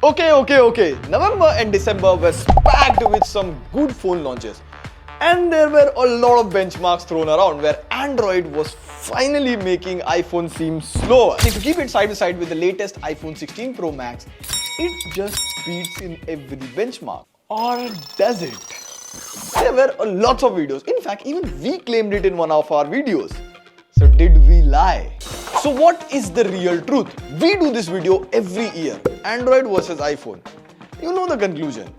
Okay. November and December were packed with some good phone launches. And there were a lot of benchmarks thrown around where Android was finally making iPhone seem slower. If you keep it side by side with the latest iPhone 16 Pro Max, it just beats in every benchmark. Or does it? There were lots of videos. In fact, even we claimed it in one of our videos. So did we lie? So what is the real truth? We do this video every year. Android versus iPhone. You know the conclusion.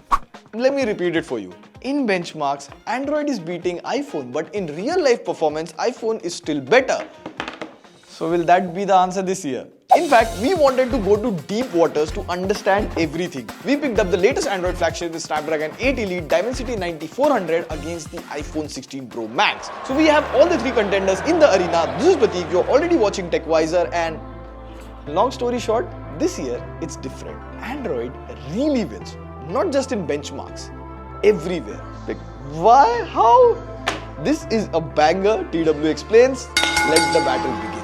Let me repeat it for you. In benchmarks, Android is beating iPhone, but in real life performance, iPhone is still better. So will that be the answer this year? In fact, we wanted to go to deep waters to understand everything. We picked up the latest Android flagship, the Snapdragon 8 Elite Dimensity 9400 against the iPhone 16 Pro Max. So we have all the three contenders in the arena. This is Prateek, you're already watching TechWiser, and long story short, this year it's different. Android really wins, not just in benchmarks, everywhere. Like, why? How? This is a banger, TW explains. Let the battle begin.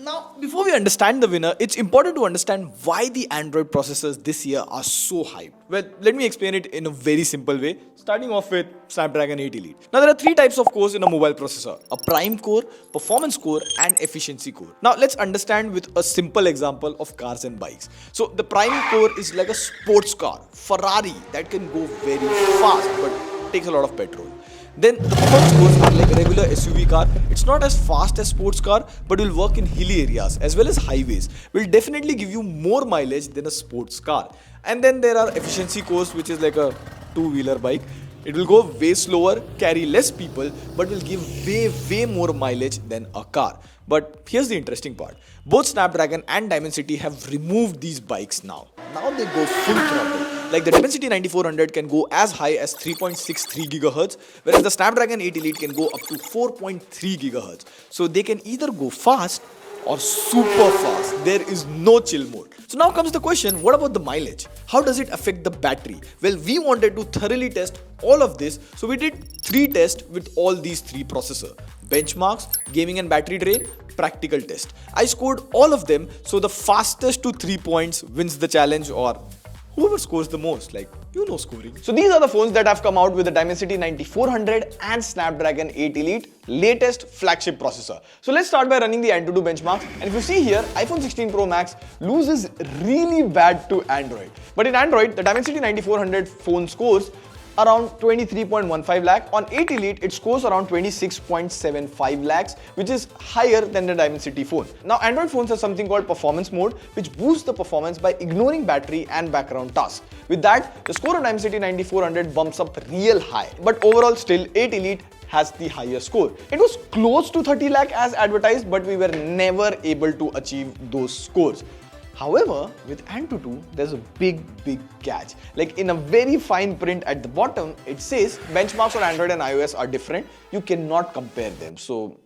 Now, before we understand the winner, it's important to understand why the Android processors this year are so hyped. Well, let me explain it in a very simple way, starting off with Snapdragon 8 Elite. Now, there are three types of cores in a mobile processor: a prime core, performance core, and efficiency core. Now, let's understand with a simple example of cars and bikes. So, the prime core is like a sports car, Ferrari, that can go very fast but takes a lot of petrol. Then the performance cores are like a regular SUV car. It's not as fast as sports car, but will work in hilly areas as well as highways. Will definitely give you more mileage than a sports car. And then there are efficiency cores, which is like a two-wheeler bike. It will go way slower, carry less people, but will give way more mileage than a car. But here's the interesting part. Both Snapdragon and Dimensity have removed these bikes now. Now they go full throttle. Like the Dimensity 9400 can go as high as 3.63 GHz, whereas the Snapdragon 8 Elite can go up to 4.3 GHz. So they can either go fast or super fast. There is no chill mode. So now comes the question, what about the mileage? How does it affect the battery? Well, we wanted to thoroughly test all of this, so we did 3 tests with all these 3 processors: benchmarks, gaming and battery drain, practical test. I scored all of them, so the fastest to 3 points wins the challenge, or whoever scores the most, like, you know scoring. So these are the phones that have come out with the Dimensity 9400 and Snapdragon 8 Elite latest flagship processor. So let's start by running the Antutu benchmarks. And if you see here, iPhone 16 Pro Max loses really bad to Android. But in Android, the Dimensity 9400 phone scores around 23.15 lakh. On 8 Elite, it scores around 26.75 lakhs, which is higher than the Dimensity phone. Now, Android phones have something called performance mode, which boosts the performance by ignoring battery and background tasks. With that, the score of Dimensity 9400 bumps up real high. But overall, still, 8 Elite has the higher score. It was close to 30 lakh as advertised, but we were never able to achieve those scores. However, with Antutu, there's a big catch. Like in a very fine print at the bottom, it says benchmarks on Android and iOS are different. You cannot compare them. So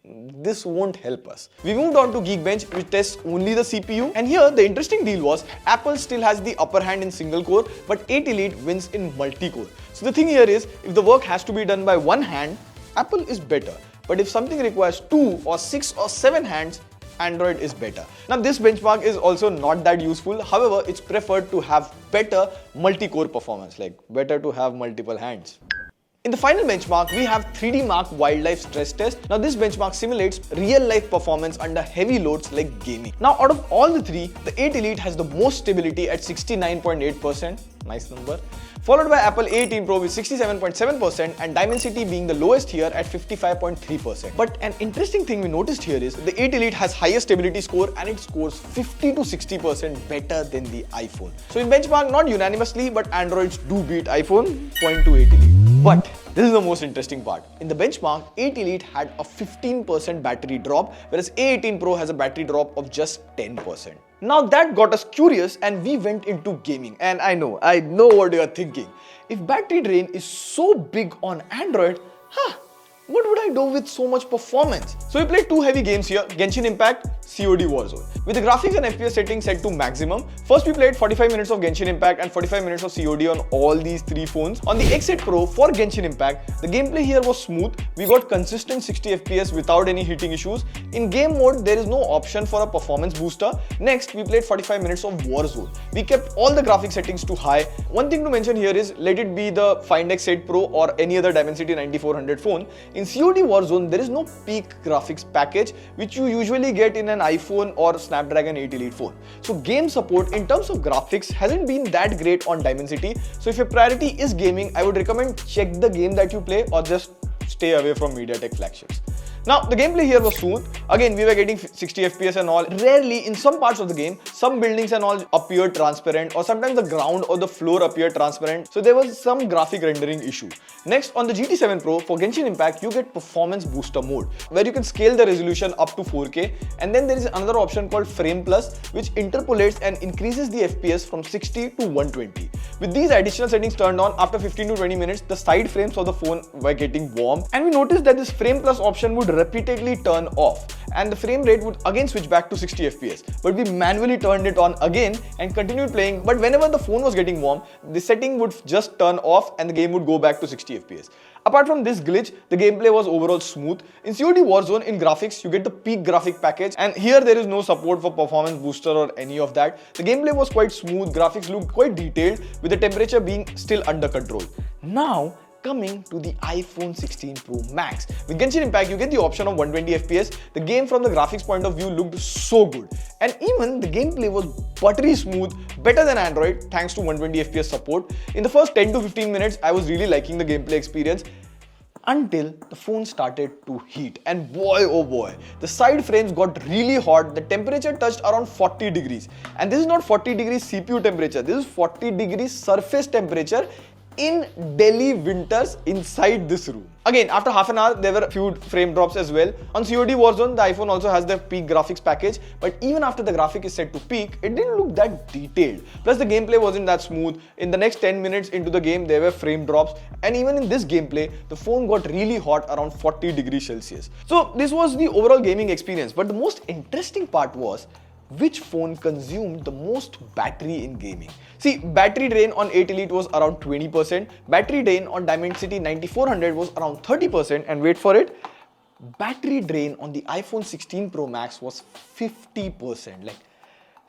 this won't help us. We moved on to Geekbench, which tests only the CPU. And here, the interesting deal was Apple still has the upper hand in single core, but 8 Elite wins in multi-core. So the thing here is, if the work has to be done by one hand, Apple is better. But if something requires 2 or 6 or 7 hands, Android is better. Now this benchmark is also not that useful. However, it's preferred to have better multi-core performance, like better to have multiple hands. In the final benchmark, we have 3D Mark Wildlife Stress Test. Now this benchmark simulates real-life performance under heavy loads like gaming. Now out of all the 3, the 8 Elite has the most stability at 69.8%, nice number, followed by Apple A18 Pro with 67.7% and Dimensity being the lowest here at 55.3%. But an interesting thing we noticed here is the 8 Elite has higher stability score and it scores 50 to 60% better than the iPhone. So in benchmark, not unanimously, but Androids do beat iPhone, point to 8 Elite. But this is the most interesting part. In the benchmark, 8 Elite had a 15% battery drop, whereas A18 Pro has a battery drop of just 10%. Now that got us curious and we went into gaming. And I know what you are thinking. If battery drain is so big on Android, what would I do with so much performance? So we played 2 heavy games here, Genshin Impact, COD Warzone. With the graphics and FPS settings set to maximum, first we played 45 minutes of Genshin Impact and 45 minutes of COD on all these three phones. On the X8 Pro for Genshin Impact, the gameplay here was smooth. We got consistent 60 FPS without any hitting issues. In game mode, there is no option for a performance booster. Next, we played 45 minutes of Warzone. We kept all the graphic settings to high. One thing to mention here is, let it be the Find X8 Pro or any other Dimensity 9400 phone, in COD Warzone, there is no peak graphics package which you usually get in an iPhone or Snapdragon 8 Elite phone. So game support in terms of graphics hasn't been that great on Dimensity. So if your priority is gaming, I would recommend check the game that you play or just stay away from MediaTek flagships. Now, the gameplay here was smooth. Again, we were getting 60 FPS and all. Rarely, in some parts of the game, some buildings and all appeared transparent, or sometimes the ground or the floor appeared transparent. So there was some graphic rendering issue. Next, on the GT7 Pro, for Genshin Impact, you get Performance Booster mode, where you can scale the resolution up to 4K. And then there is another option called Frame Plus, which interpolates and increases the FPS from 60 to 120. With these additional settings turned on, after 15 to 20 minutes, the side frames of the phone were getting warm. And we noticed that this Frame Plus option would repeatedly turn off and the frame rate would again switch back to 60 FPS. But we manually turned it on again and continued playing. But whenever the phone was getting warm, the setting would just turn off and the game would go back to 60 FPS. Apart from this glitch, the gameplay was overall smooth. In COD Warzone, in graphics, you get the peak graphic package, and here there is no support for performance booster or any of that. The gameplay was quite smooth, graphics looked quite detailed, with the temperature being still under control. Now, coming to the iPhone 16 Pro Max. With Genshin Impact, you get the option of 120 FPS. The game from the graphics point of view looked so good. And even the gameplay was buttery smooth, better than Android thanks to 120 FPS support. In the first 10 to 15 minutes, I was really liking the gameplay experience until the phone started to heat. And boy oh boy, the side frames got really hot. The temperature touched around 40 degrees. And this is not 40 degrees CPU temperature, this is 40 degrees surface temperature in Delhi winters inside this room. Again, after half an hour, there were a few frame drops as well. On COD Warzone, the iPhone also has the peak graphics package, but even after the graphic is set to peak, it didn't look that detailed. Plus, the gameplay wasn't that smooth. In the next 10 minutes into the game, there were frame drops, and even in this gameplay, the phone got really hot around 40 degrees Celsius. So this was the overall gaming experience, but the most interesting part was which phone consumed the most battery in gaming. See, battery drain on 8 Elite was around 20%, battery drain on Dimensity 9400 was around 30%, and wait for it, battery drain on the iPhone 16 Pro Max was 50%. Like,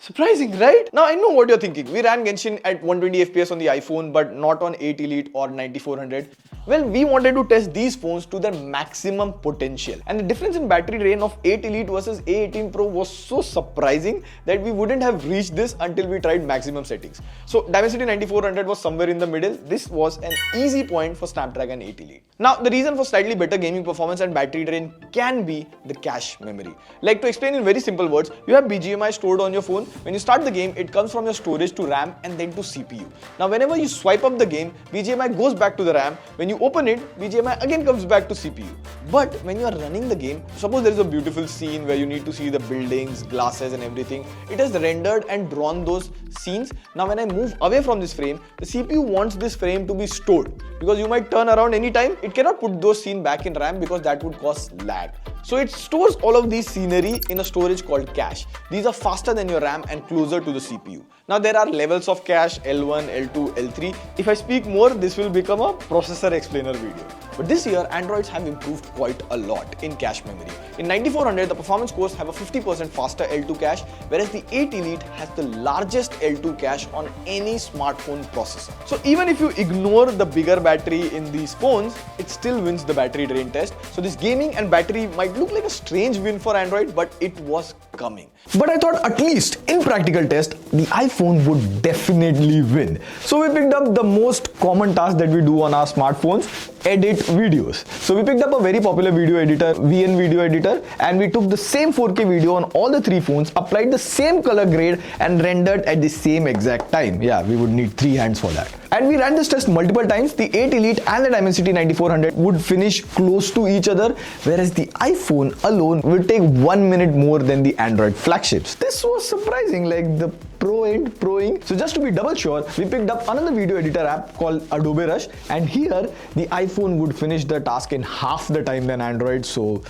surprising, right? Now I know what you're thinking. We ran Genshin at 120 FPS on the iPhone, but not on 8 Elite or 9400. Well, we wanted to test these phones to their maximum potential. And the difference in battery drain of 8 Elite versus A18 Pro was so surprising that we wouldn't have reached this until we tried maximum settings. So Dimensity 9400 was somewhere in the middle. This was an easy point for Snapdragon 8 Elite. Now, the reason for slightly better gaming performance and battery drain can be the cache memory. Like, to explain in very simple words, you have BGMI stored on your phone. When you start the game, it comes from your storage to RAM and then to CPU. Now, whenever you swipe up the game, BGMI goes back to the RAM. When you open it, BGMI again comes back to CPU. But when you are running the game, suppose there is a beautiful scene where you need to see the buildings, glasses and everything. It has rendered and drawn those scenes. Now, when I move away from this frame, the CPU wants this frame to be stored because you might turn around anytime. It cannot put those scenes back in RAM because that would cause lag. So it stores all of these scenery in a storage called cache. These are faster than your RAM and closer to the CPU. Now there are levels of cache, L1, L2, L3. If I speak more, this will become a processor explainer video. But this year, Androids have improved quite a lot in cache memory. In 9400, the performance cores have a 50% faster L2 cache, whereas the 8 Elite has the largest L2 cache on any smartphone processor. So even if you ignore the bigger battery in these phones, it still wins the battery drain test. So this gaming and battery might look like a strange win for Android, but it was coming. But I thought at least in practical test, the iPhone would definitely win. So we picked up the most common task that we do on our smartphones, edit videos. So we picked up a very popular video editor, VN Video Editor, and we took the same 4K video on all the three phones, applied the same color grade and rendered at the same exact time. Yeah, we would need 3 hands for that. And we ran this test multiple times. The 8 Elite and the Dimensity 9400 would finish close to each other, whereas the iPhone alone will take 1 minute more than the Android flagships. This was surprising, like the proing. So just to be double sure, we picked up another video editor app called Adobe Rush, and here the iPhone would finish the task in half the time than Android. So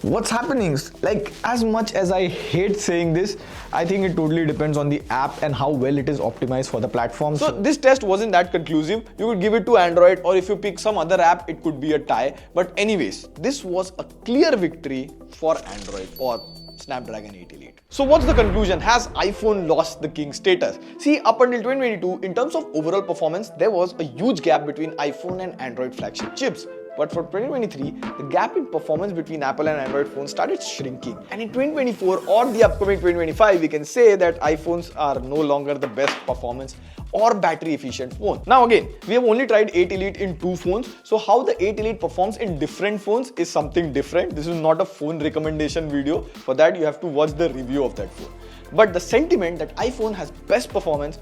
what's happening? Like, as much as I hate saying this, I think it totally depends on the app and how well it is optimized for the platform. So this test wasn't that conclusive. You could give it to Android, or if you pick some other app, it could be a tie. But anyways, this was a clear victory for Android or Snapdragon 8 Elite. So what's the conclusion? Has iPhone lost the king status? See, up until 2022, in terms of overall performance, there was a huge gap between iPhone and Android flagship chips. But for 2023, the gap in performance between Apple and Android phones started shrinking. And in 2024 or the upcoming 2025, we can say that iPhones are no longer the best performance or battery efficient phone. Now again, we have only tried 8 Elite in 2 phones. So how the 8 Elite performs in different phones is something different. This is not a phone recommendation video. For that, you have to watch the review of that phone. But the sentiment that iPhone has best performance,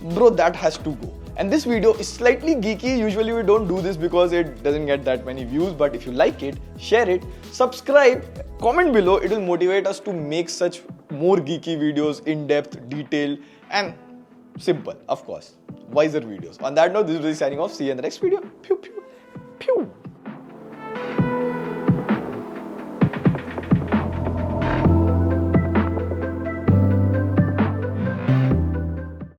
bro, that has to go. And this video is slightly geeky. Usually we don't do this because it doesn't get that many views, but if you like it, share it, subscribe, comment below. It will motivate us to make such more geeky videos, in-depth, detailed, and simple, of course, wiser videos. On that note, this is Rishi signing off. See you in the next video. Pew, pew, pew.